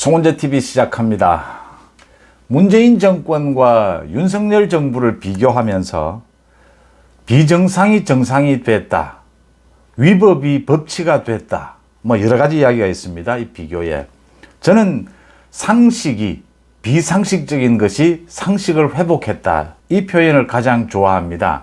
송원재TV 시작합니다. 문재인 정권과 윤석열 정부를 비교하면서 비정상이 정상이 됐다, 위법이 법치가 됐다, 여러 가지 이야기가 있습니다. 이 비교에 저는 상식이 비상식적인 것이 상식을 회복했다, 이 표현을 가장 좋아합니다.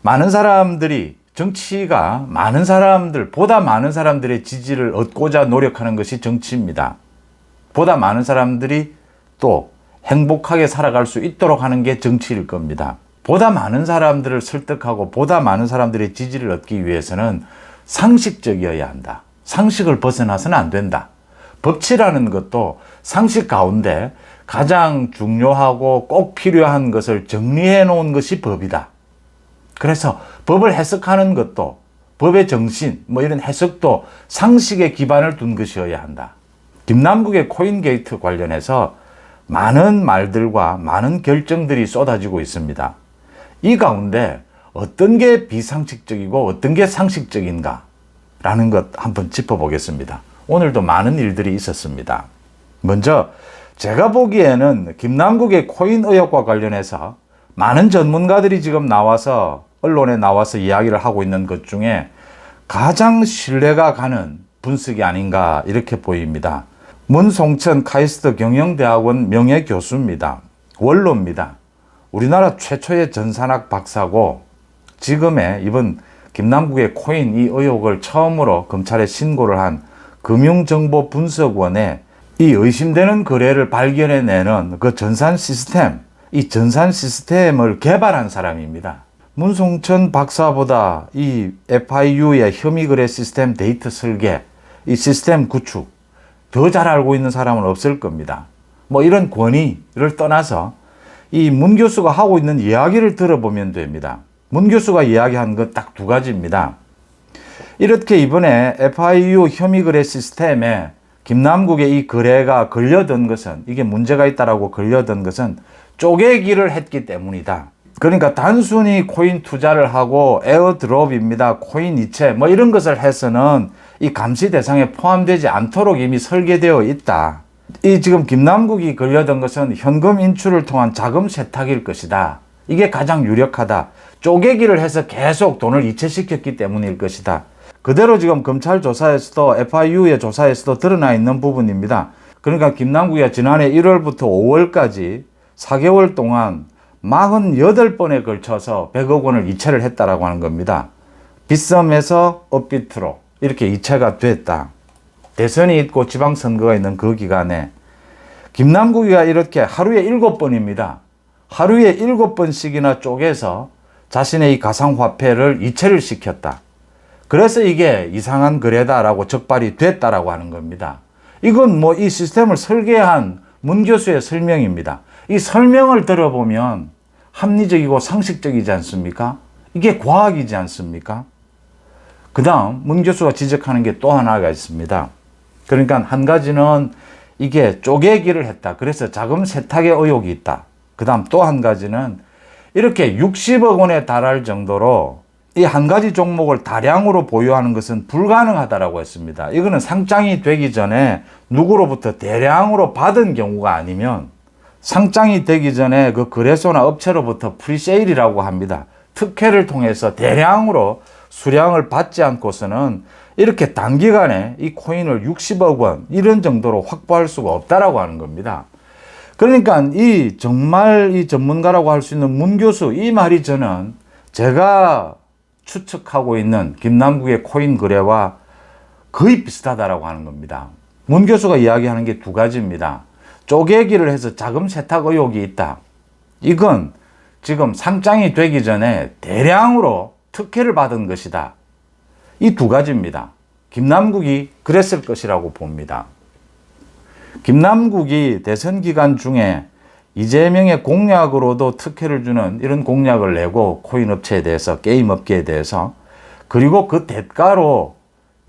많은 사람들이 정치가 보다 많은 사람들의 지지를 얻고자 노력하는 것이 정치입니다. 보다 많은 사람들이 또 행복하게 살아갈 수 있도록 하는 게 정치일 겁니다. 보다 많은 사람들을 설득하고 보다 많은 사람들의 지지를 얻기 위해서는 상식적이어야 한다. 상식을 벗어나서는 안 된다. 법치라는 것도 상식 가운데 가장 중요하고 꼭 필요한 것을 정리해 놓은 것이 법이다. 그래서 법을 해석하는 것도, 법의 정신, 이런 해석도 상식에 기반을 둔 것이어야 한다. 김남국의 코인 게이트 관련해서 많은 말들과 많은 결정들이 쏟아지고 있습니다. 이 가운데 어떤 게 비상식적이고 어떤 게 상식적인가 라는 것 한번 짚어보겠습니다. 오늘도 많은 일들이 있었습니다. 먼저 제가 보기에는 김남국의 코인 의혹과 관련해서 많은 전문가들이 지금 나와서 언론에 나와서 이야기를 하고 있는 것 중에 가장 신뢰가 가는 분석이 아닌가 이렇게 보입니다. 문송천 카이스트 경영대학원 명예교수입니다. 원로입니다. 우리나라 최초의 전산학 박사고 지금의 이번 김남국의 코인 이 의혹을 처음으로 검찰에 신고를 한 금융정보분석원에 이 의심되는 거래를 발견해내는 그 전산 시스템, 이 전산 시스템을 개발한 사람입니다. 문송천 박사보다 이 FIU의 혐의 거래 시스템 데이터 설계, 이 시스템 구축 더 잘 알고 있는 사람은 없을 겁니다. 이런 권위를 떠나서 이 문 교수가 하고 있는 이야기를 들어보면 됩니다. 문 교수가 이야기한 것 딱 두 가지입니다. 이렇게 이번에 FIU 혐의 거래 시스템에 김남국의 이 거래가 걸려든 것은, 이게 문제가 있다라고 걸려든 것은 쪼개기를 했기 때문이다. 그러니까 단순히 코인 투자를 하고 에어드롭입니다, 코인 이체 이런 것을 해서는 이 감시 대상에 포함되지 않도록 이미 설계되어 있다. 이 지금 김남국이 걸려든 것은 현금 인출을 통한 자금 세탁일 것이다. 이게 가장 유력하다. 쪼개기를 해서 계속 돈을 이체시켰기 때문일 것이다. 그대로 지금 검찰 조사에서도 FIU의 조사에서도 드러나 있는 부분입니다. 그러니까 김남국이 지난해 1월부터 5월까지 4개월 동안 48번에 걸쳐서 100억 원을 이체를 했다라고 하는 겁니다. 빗썸에서 업비트로 이렇게 이체가 됐다. 대선이 있고 지방선거가 있는 그 기간에 김남국이가 이렇게 하루에 7번입니다. 하루에 7번씩이나 쪼개서 자신의 이 가상화폐를 이체를 시켰다. 그래서 이게 이상한 거래다라고 적발이 됐다라고 하는 겁니다. 이건 이 시스템을 설계한 문 교수의 설명입니다. 이 설명을 들어보면 합리적이고 상식적이지 않습니까? 이게 과학이지 않습니까? 그 다음 문 교수가 지적하는 게 또 하나가 있습니다. 그러니까 한 가지는 이게 쪼개기를 했다. 그래서 자금 세탁의 의혹이 있다. 그 다음 또 한 가지는 이렇게 60억 원에 달할 정도로 이 한 가지 종목을 다량으로 보유하는 것은 불가능하다라고 했습니다. 이거는 상장이 되기 전에 누구로부터 대량으로 받은 경우가 아니면 상장이 되기 전에 그 거래소나 업체로부터 프리세일이라고 합니다. 특혜를 통해서 대량으로 수량을 받지 않고서는 이렇게 단기간에 이 코인을 60억 원 이런 정도로 확보할 수가 없다라고 하는 겁니다. 그러니까 정말 이 전문가라고 할 수 있는 문 교수 이 말이 저는 제가 추측하고 있는 김남국의 코인 거래와 거의 비슷하다라고 하는 겁니다. 문 교수가 이야기하는 게 두 가지입니다. 쪼개기를 해서 자금 세탁 의혹이 있다. 이건 지금 상장이 되기 전에 대량으로 특혜를 받은 것이다. 이 두 가지입니다. 김남국이 그랬을 것이라고 봅니다. 김남국이 대선 기간 중에 이재명의 공약으로도 특혜를 주는 이런 공약을 내고 코인 업체에 대해서, 게임 업계에 대해서, 그리고 그 대가로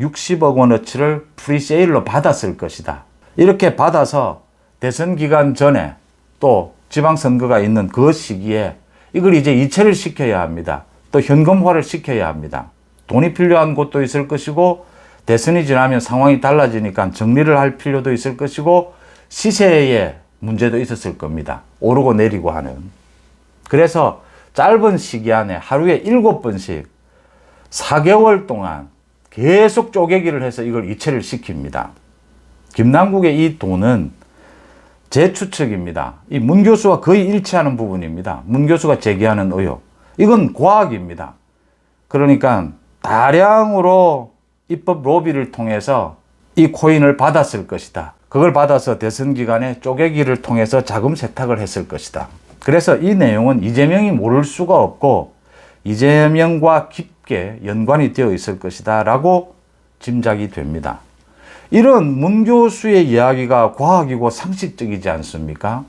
60억 원어치를 프리세일로 받았을 것이다. 이렇게 받아서 대선 기간 전에 또 지방선거가 있는 그 시기에 이걸 이제 이체를 시켜야 합니다. 또 현금화를 시켜야 합니다. 돈이 필요한 곳도 있을 것이고 대선이 지나면 상황이 달라지니까 정리를 할 필요도 있을 것이고 시세에 문제도 있었을 겁니다. 오르고 내리고 하는. 그래서 짧은 시기 안에 하루에 7번씩 4개월 동안 계속 쪼개기를 해서 이걸 이체를 시킵니다. 김남국의 이 돈은 제 추측입니다. 이 문 교수와 거의 일치하는 부분입니다. 문 교수가 제기하는 의혹. 이건 과학입니다. 그러니까 다량으로 입법 로비를 통해서 이 코인을 받았을 것이다. 그걸 받아서 대선 기간에 쪼개기를 통해서 자금 세탁을 했을 것이다. 그래서 이 내용은 이재명이 모를 수가 없고 이재명과 깊게 연관이 되어 있을 것이다 라고 짐작이 됩니다. 이런 문 교수의 이야기가 과학이고 상식적이지 않습니까?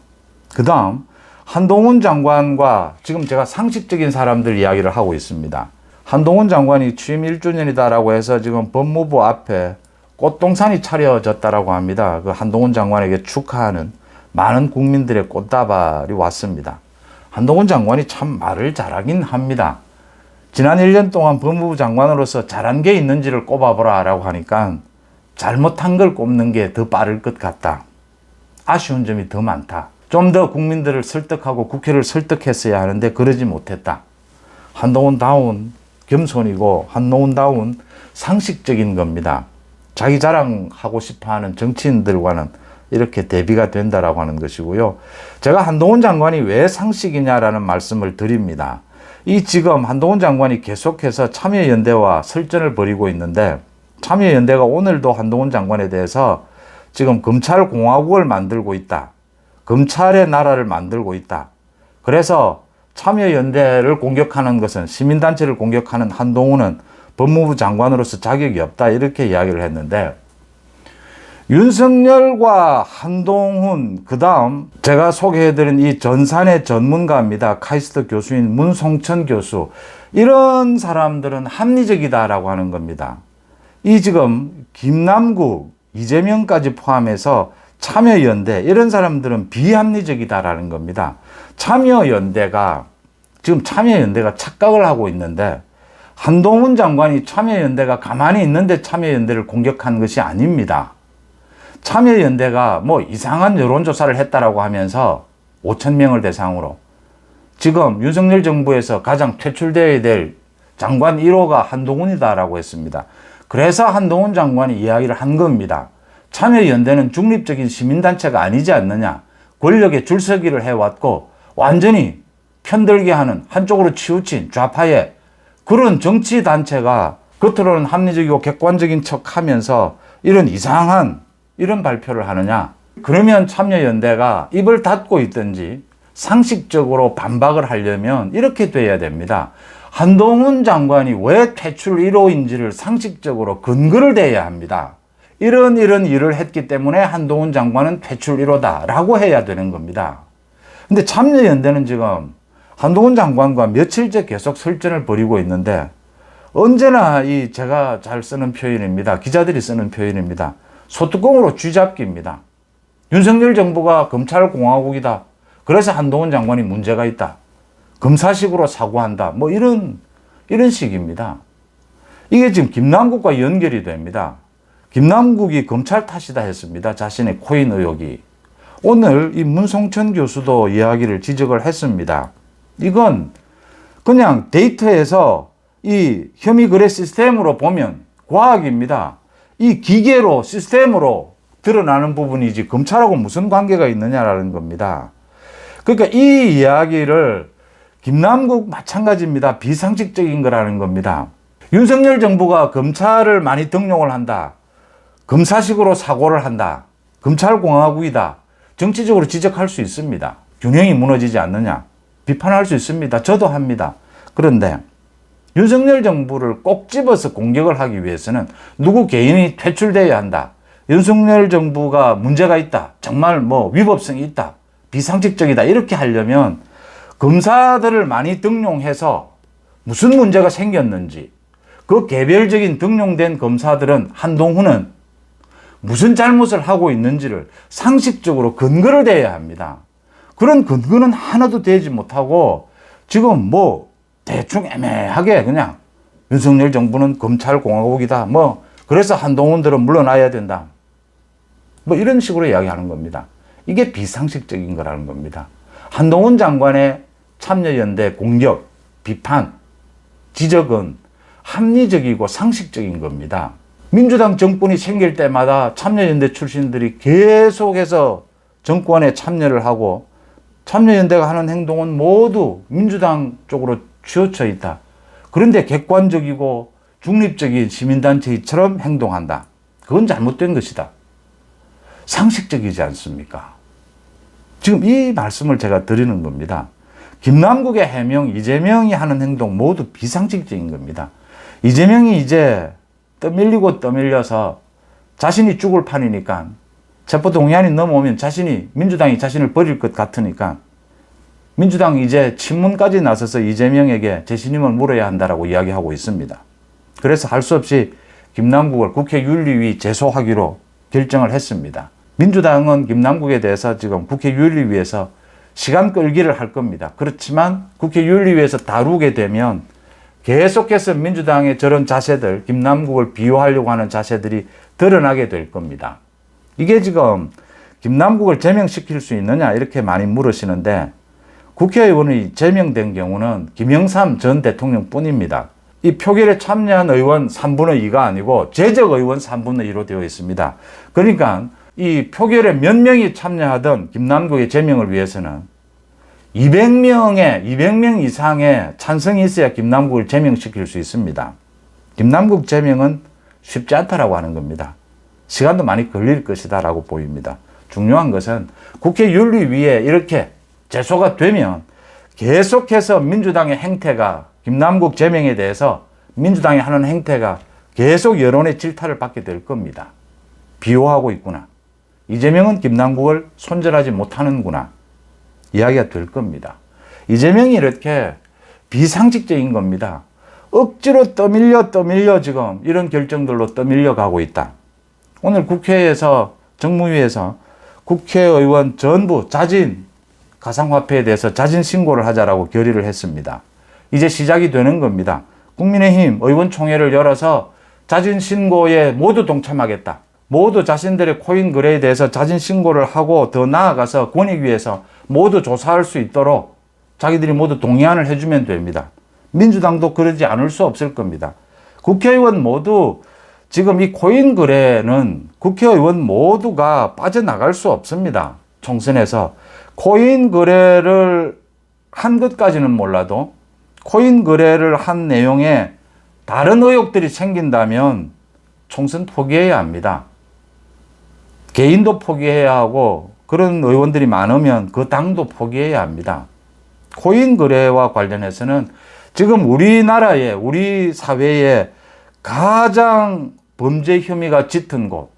그 다음 한동훈 장관과 지금 제가 상식적인 사람들 이야기를 하고 있습니다. 한동훈 장관이 취임 1주년이다라고 해서 지금 법무부 앞에 꽃동산이 차려졌다라고 합니다. 그 한동훈 장관에게 축하하는 많은 국민들의 꽃다발이 왔습니다. 한동훈 장관이 참 말을 잘하긴 합니다. 지난 1년 동안 법무부 장관으로서 잘한 게 있는지를 꼽아보라 라고 하니까 잘못한 걸 꼽는 게 더 빠를 것 같다. 아쉬운 점이 더 많다. 좀 더 국민들을 설득하고 국회를 설득했어야 하는데 그러지 못했다. 한동훈다운 겸손이고 한동훈다운 상식적인 겁니다. 자기 자랑하고 싶어하는 정치인들과는 이렇게 대비가 된다라고 하는 것이고요. 제가 한동훈 장관이 왜 상식이냐라는 말씀을 드립니다. 이 지금 한동훈 장관이 계속해서 참여연대와 설전을 벌이고 있는데 참여연대가 오늘도 한동훈 장관에 대해서 지금 검찰공화국을 만들고 있다. 검찰의 나라를 만들고 있다. 그래서 참여연대를 공격하는 것은 시민단체를 공격하는 한동훈은 법무부 장관으로서 자격이 없다. 이렇게 이야기를 했는데 윤석열과 한동훈 그 다음 제가 소개해드린 이 전산의 전문가입니다. 카이스트 교수인 문송천 교수 이런 사람들은 합리적이다라고 하는 겁니다. 이 지금 김남국, 이재명까지 포함해서 참여연대 이런 사람들은 비합리적이다라는 겁니다. 참여연대가 지금 참여연대가 착각을 하고 있는데 한동훈 장관이 참여연대가 가만히 있는데 참여연대를 공격한 것이 아닙니다. 참여연대가 뭐 이상한 여론조사를 했다라고 하면서 5,000명을 대상으로 지금 윤석열 정부에서 가장 퇴출되어야 될 장관 1호가 한동훈이다라고 했습니다. 그래서 한동훈 장관이 이야기를 한 겁니다. 참여연대는 중립적인 시민단체가 아니지 않느냐. 권력에 줄서기를 해왔고 완전히 편들게 하는 한쪽으로 치우친 좌파의 그런 정치단체가 겉으로는 합리적이고 객관적인 척하면서 이런 이상한 이런 발표를 하느냐. 그러면 참여연대가 입을 닫고 있든지 상식적으로 반박을 하려면 이렇게 돼야 됩니다. 한동훈 장관이 왜 퇴출 1호인지를 상식적으로 근거를 대야 합니다. 이런 일을 했기 때문에 한동훈 장관은 퇴출 1호다 라고 해야 되는 겁니다. 근데 참여연대는 지금 한동훈 장관과 며칠째 계속 설전을 벌이고 있는데 언제나 이 제가 잘 쓰는 표현입니다. 기자들이 쓰는 표현입니다. 소뚜껑으로 쥐잡기입니다. 윤석열 정부가 검찰공화국이다. 그래서 한동훈 장관이 문제가 있다. 검사식으로 사고한다. 뭐 이런 식입니다. 이게 지금 김남국과 연결이 됩니다. 김남국이 검찰 탓이다 했습니다. 자신의 코인 의혹이. 오늘 이 문송천 교수도 이야기를 지적을 했습니다. 이건 그냥 데이터에서 이 혐의 거래 시스템으로 보면 과학입니다. 이 기계로 시스템으로 드러나는 부분이지 검찰하고 무슨 관계가 있느냐라는 겁니다. 그러니까 이 이야기를 김남국 마찬가지입니다. 비상식적인 거라는 겁니다. 윤석열 정부가 검찰을 많이 등용을 한다. 검사식으로 사고를 한다. 검찰공화국이다. 정치적으로 지적할 수 있습니다. 균형이 무너지지 않느냐. 비판할 수 있습니다. 저도 합니다. 그런데 윤석열 정부를 꼭 집어서 공격을 하기 위해서는 누구 개인이 퇴출되어야 한다. 윤석열 정부가 문제가 있다. 정말 뭐 위법성이 있다. 비상식적이다. 이렇게 하려면 검사들을 많이 등용해서 무슨 문제가 생겼는지 그 개별적인 등용된 검사들은 한동훈은 무슨 잘못을 하고 있는지를 상식적으로 근거를 대야 합니다. 그런 근거는 하나도 되지 못하고 지금 뭐 대충 애매하게 그냥 윤석열 정부는 검찰공화국이다. 뭐 그래서 한동훈들은 물러나야 된다. 뭐 이런 식으로 이야기하는 겁니다. 이게 비상식적인 거라는 겁니다. 한동훈 장관의 참여연대 공격, 비판, 지적은 합리적이고 상식적인 겁니다. 민주당 정권이 생길 때마다 참여연대 출신들이 계속해서 정권에 참여를 하고 참여연대가 하는 행동은 모두 민주당 쪽으로 치우쳐 있다. 그런데 객관적이고 중립적인 시민단체처럼 행동한다. 그건 잘못된 것이다. 상식적이지 않습니까? 지금 이 말씀을 제가 드리는 겁니다. 김남국의 해명, 이재명이 하는 행동 모두 비상식적인 겁니다. 이재명이 이제 떠밀리고 떠밀려서 자신이 죽을 판이니까 체포동의안이 넘어오면 민주당이 자신을 버릴 것 같으니까 민주당이 이제 친문까지 나서서 이재명에게 재신임을 물어야 한다라고 이야기하고 있습니다. 그래서 할 수 없이 김남국을 국회 윤리위 제소하기로 결정을 했습니다. 민주당은 김남국에 대해서 지금 국회 윤리위에서 시간 끌기를 할 겁니다. 그렇지만 국회 윤리위에서 다루게 되면 계속해서 민주당의 저런 자세들, 김남국을 비호하려고 하는 자세들이 드러나게 될 겁니다. 이게 지금 김남국을 제명시킬 수 있느냐 이렇게 많이 물으시는데 국회의원이 제명된 경우는 김영삼 전 대통령 뿐입니다. 이 표결에 참여한 의원 3분의 2가 아니고 제적 의원 3분의 2로 되어 있습니다. 그러니까 이 표결에 몇 명이 참여하던 김남국의 제명을 위해서는 200명 이상의 찬성이 있어야 김남국을 제명시킬 수 있습니다. 김남국 제명은 쉽지 않다라고 하는 겁니다. 시간도 많이 걸릴 것이다 라고 보입니다. 중요한 것은 국회 윤리위에 이렇게 제소가 되면 계속해서 민주당의 행태가 김남국 제명에 대해서 민주당이 하는 행태가 계속 여론의 질타를 받게 될 겁니다. 비호하고 있구나. 이재명은 김남국을 손절하지 못하는구나. 이야기가 될 겁니다. 이재명이 이렇게 비상식적인 겁니다. 억지로 떠밀려 지금 이런 결정들로 떠밀려 가고 있다. 오늘 국회에서 정무위에서 국회의원 전부 자진 가상화폐에 대해서 자진 신고를 하자라고 결의를 했습니다. 이제 시작이 되는 겁니다. 국민의힘 의원총회를 열어서 자진 신고에 모두 동참하겠다. 모두 자신들의 코인 거래에 대해서 자진 신고를 하고 더 나아가서 권익위에서 모두 조사할 수 있도록 자기들이 모두 동의안을 해주면 됩니다. 민주당도 그러지 않을 수 없을 겁니다. 국회의원 모두 지금 이 코인 거래는 국회의원 모두가 빠져나갈 수 없습니다. 총선에서 코인 거래를 한 것까지는 몰라도 코인 거래를 한 내용에 다른 의혹들이 생긴다면 총선 포기해야 합니다. 개인도 포기해야 하고 그런 의원들이 많으면 그 당도 포기해야 합니다. 코인 거래와 관련해서는 지금 우리나라에 우리 사회에 가장 범죄 혐의가 짙은 곳,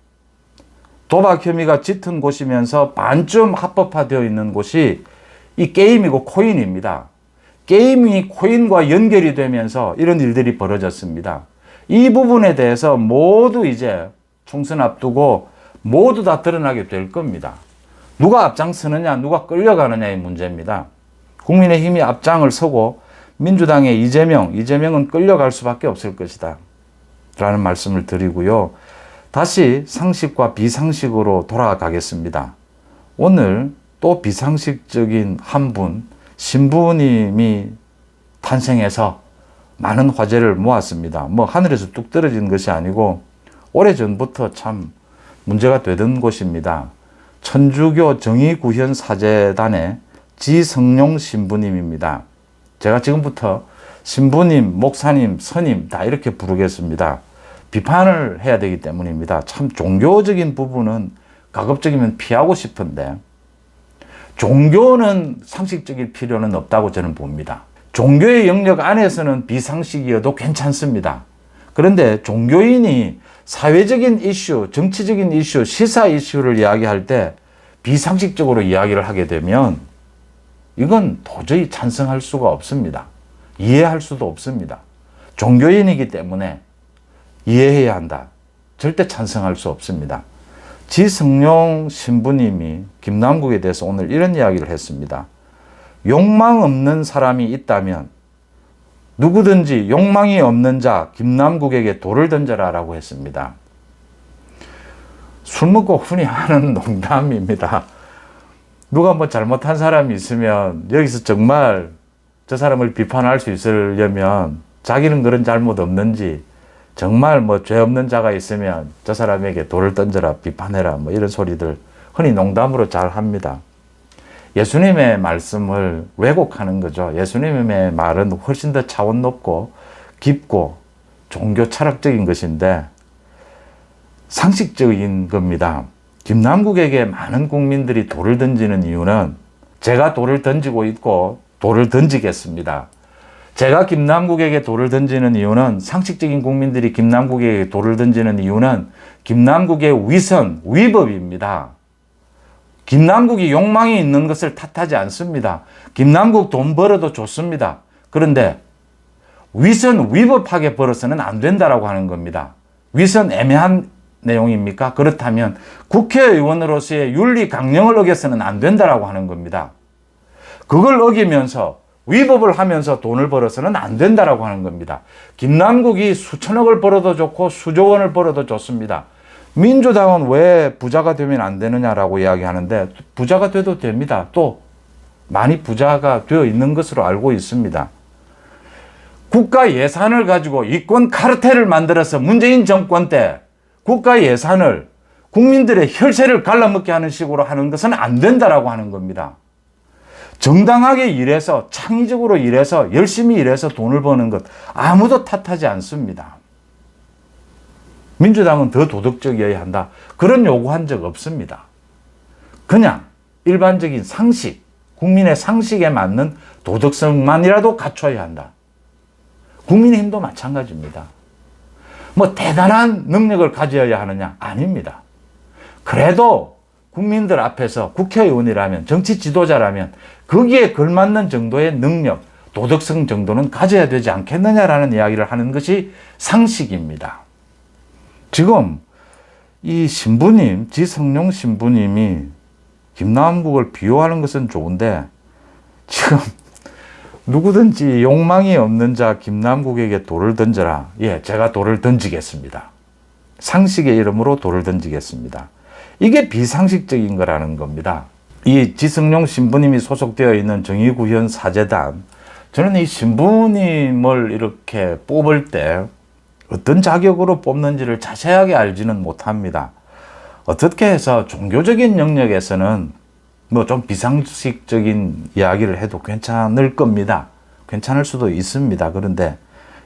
도박 혐의가 짙은 곳이면서 반쯤 합법화되어 있는 곳이 이 게임이고 코인입니다. 게임이 코인과 연결이 되면서 이런 일들이 벌어졌습니다. 이 부분에 대해서 모두 이제 총선 앞두고 모두 다 드러나게 될 겁니다. 누가 앞장서느냐, 누가 끌려가느냐의 문제입니다. 국민의힘이 앞장을 서고 민주당의 이재명은 끌려갈 수밖에 없을 것이다 라는 말씀을 드리고요. 다시 상식과 비상식으로 돌아가겠습니다. 오늘 또 비상식적인 한 분, 신부님이 탄생해서 많은 화제를 모았습니다. 뭐 하늘에서 뚝 떨어진 것이 아니고 오래전부터 참 문제가 되던 곳입니다. 천주교 정의구현사재단의 지성룡 신부님입니다. 제가 지금부터 신부님, 목사님, 스님 다 이렇게 부르겠습니다. 비판을 해야 되기 때문입니다. 참 종교적인 부분은 가급적이면 피하고 싶은데 종교는 상식적일 필요는 없다고 저는 봅니다. 종교의 영역 안에서는 비상식이어도 괜찮습니다. 그런데 종교인이 사회적인 이슈, 정치적인 이슈, 시사 이슈를 이야기할 때 비상식적으로 이야기를 하게 되면 이건 도저히 찬성할 수가 없습니다. 이해할 수도 없습니다. 종교인이기 때문에 이해해야 한다. 절대 찬성할 수 없습니다. 지성룡 신부님이 김남국에 대해서 오늘 이런 이야기를 했습니다. 욕망 없는 사람이 있다면 누구든지 욕망이 없는 자 김남국에게 돌을 던져라 라고 했습니다. 술 먹고 흔히 하는 농담입니다. 누가 뭐 잘못한 사람이 있으면 여기서 정말 저 사람을 비판할 수 있으려면 자기는 그런 잘못 없는지, 정말 뭐 죄 없는 자가 있으면 저 사람에게 돌을 던져라, 비판해라, 뭐 이런 소리들 흔히 농담으로 잘 합니다. 예수님의 말씀을 왜곡하는 거죠. 예수님의 말은 훨씬 더 차원 높고 깊고 종교 철학적인 것인데 상식적인 겁니다. 김남국에게 많은 국민들이 돌을 던지는 이유는 제가 돌을 던지고 있고 돌을 던지겠습니다. 제가 김남국에게 돌을 던지는 이유는, 상식적인 국민들이 김남국에게 돌을 던지는 이유는 김남국의 위선, 위법입니다. 김남국이 욕망이 있는 것을 탓하지 않습니다. 김남국 돈 벌어도 좋습니다. 그런데 위선, 위법하게 벌어서는 안 된다라고 하는 겁니다. 위선 애매한 내용입니까? 그렇다면 국회의원으로서의 윤리 강령을 어겨서는 안 된다라고 하는 겁니다. 그걸 어기면서 위법을 하면서 돈을 벌어서는 안 된다라고 하는 겁니다. 김남국이 수천억을 벌어도 좋고 수조 원을 벌어도 좋습니다. 민주당은 왜 부자가 되면 안 되느냐라고 이야기하는데 부자가 돼도 됩니다. 또 많이 부자가 되어 있는 것으로 알고 있습니다. 국가 예산을 가지고 이권 카르텔을 만들어서 문재인 정권 때 국가 예산을 국민들의 혈세를 갈라먹게 하는 식으로 하는 것은 안 된다라고 하는 겁니다. 정당하게 일해서, 창의적으로 일해서, 열심히 일해서 돈을 버는 것 아무도 탓하지 않습니다. 민주당은 더 도덕적이어야 한다, 그런 요구한 적 없습니다. 그냥 일반적인 상식, 국민의 상식에 맞는 도덕성만이라도 갖춰야 한다. 국민의힘도 마찬가지입니다. 뭐 대단한 능력을 가져야 하느냐? 아닙니다. 그래도 국민들 앞에서 국회의원이라면, 정치 지도자라면 거기에 걸맞는 정도의 능력, 도덕성 정도는 가져야 되지 않겠느냐라는 이야기를 하는 것이 상식입니다. 지금 이 신부님, 지성룡 신부님이 김남국을 비호하는 것은 좋은데 지금 누구든지 욕망이 없는 자 김남국에게 돌을 던져라. 예, 제가 돌을 던지겠습니다. 상식의 이름으로 돌을 던지겠습니다. 이게 비상식적인 거라는 겁니다. 이 지성룡 신부님이 소속되어 있는 정의구현 사재단, 저는 이 신부님을 이렇게 뽑을 때 어떤 자격으로 뽑는지를 자세하게 알지는 못합니다. 어떻게 해서 종교적인 영역에서는 뭐 좀 비상식적인 이야기를 해도 괜찮을 겁니다. 괜찮을 수도 있습니다. 그런데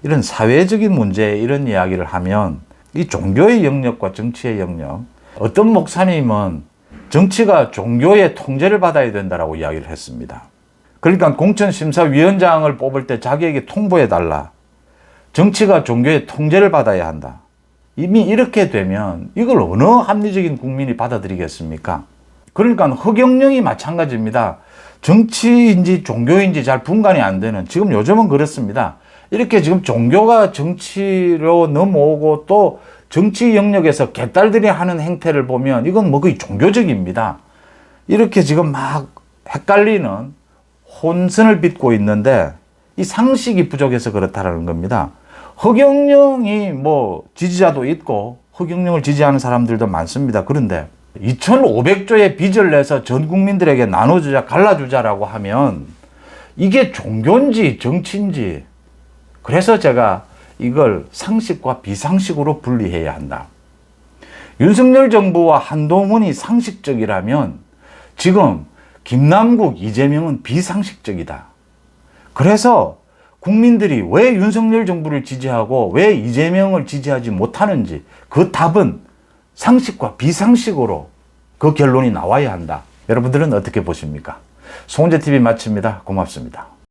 이런 사회적인 문제에 이런 이야기를 하면 이 종교의 영역과 정치의 영역, 어떤 목사님은 정치가 종교의 통제를 받아야 된다라고 이야기를 했습니다. 그러니까 공천심사위원장을 뽑을 때 자기에게 통보해달라. 정치가 종교의 통제를 받아야 한다. 이미 이렇게 되면 이걸 어느 합리적인 국민이 받아들이겠습니까? 그러니까 허경영이 마찬가지입니다. 정치인지 종교인지 잘 분간이 안 되는, 지금 요즘은 그렇습니다. 이렇게 지금 종교가 정치로 넘어오고 또 정치 영역에서 개딸들이 하는 행태를 보면 이건 뭐 거의 종교적입니다. 이렇게 지금 막 헷갈리는, 혼선을 빚고 있는데 이 상식이 부족해서 그렇다는 겁니다. 허경영이 뭐 지지자도 있고 허경영을 지지하는 사람들도 많습니다. 그런데 2,500조의 빚을 내서 전 국민들에게 나눠주자, 갈라주자라고 하면 이게 종교인지 정치인지, 그래서 제가 이걸 상식과 비상식으로 분리해야 한다. 윤석열 정부와 한동훈이 상식적이라면 지금 김남국, 이재명은 비상식적이다. 그래서 국민들이 왜 윤석열 정부를 지지하고 왜 이재명을 지지하지 못하는지 그 답은 상식과 비상식으로 그 결론이 나와야 한다. 여러분들은 어떻게 보십니까? 송은재TV 마칩니다. 고맙습니다.